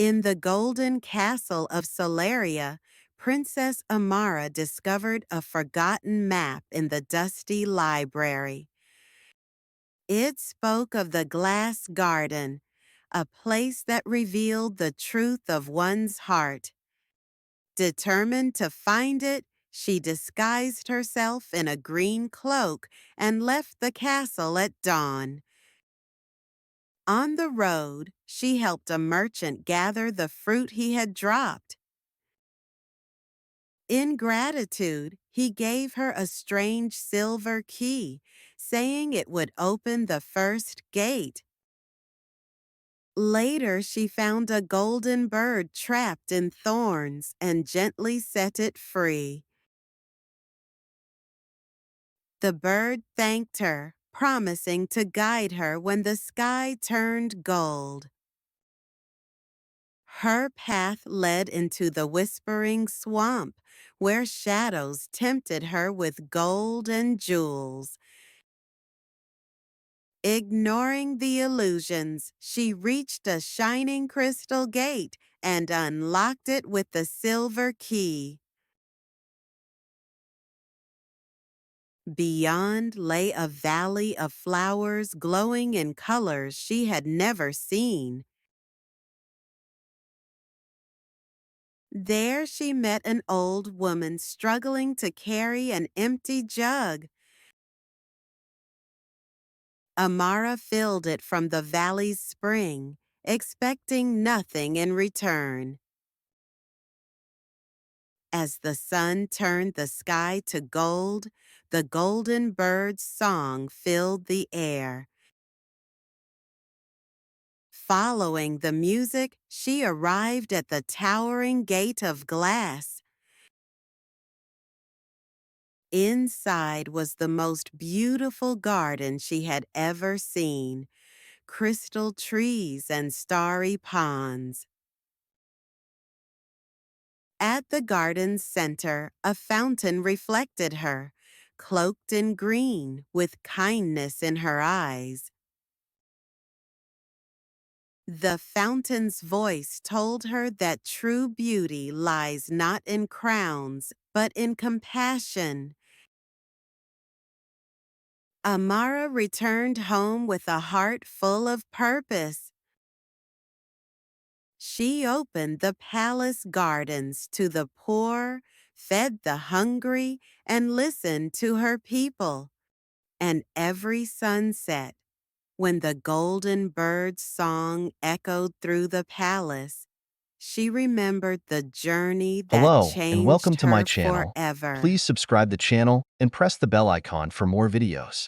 In the golden castle of Solaria, Princess Amara discovered a forgotten map in the dusty library. It spoke of the glass garden, a place that revealed the truth of one's heart. Determined to find it, she disguised herself in a green cloak and left the castle at dawn. On the road, she helped a merchant gather the fruit he had dropped. In gratitude, he gave her a strange silver key, saying it would open the first gate. Later, she found a golden bird trapped in thorns and gently set it free. The bird thanked her, promising to guide her when the sky turned gold. Her path led into the whispering swamp, where shadows tempted her with gold and jewels. Ignoring the illusions, she reached a shining crystal gate and unlocked it with the silver key. Beyond lay a valley of flowers glowing in colors she had never seen. There she met an old woman struggling to carry an empty jug. Amara filled it from the valley's spring, expecting nothing in return. As the sun turned the sky to gold, the golden bird's song filled the air. Following the music, she arrived at the towering gate of glass. Inside was the most beautiful garden she had ever seen, crystal trees and starry ponds. At the garden's center, a fountain reflected her, cloaked in green with kindness in her eyes. The fountain's voice told her that true beauty lies not in crowns, but in compassion. Amara returned home with a heart full of purpose. She opened the palace gardens to the poor, fed the hungry, and listened to her people. And every sunset, when the golden bird's song echoed through the palace, she remembered the journey that Hello, and welcome changed to my her channel. forever. Please subscribe the channel and press the bell icon for more videos.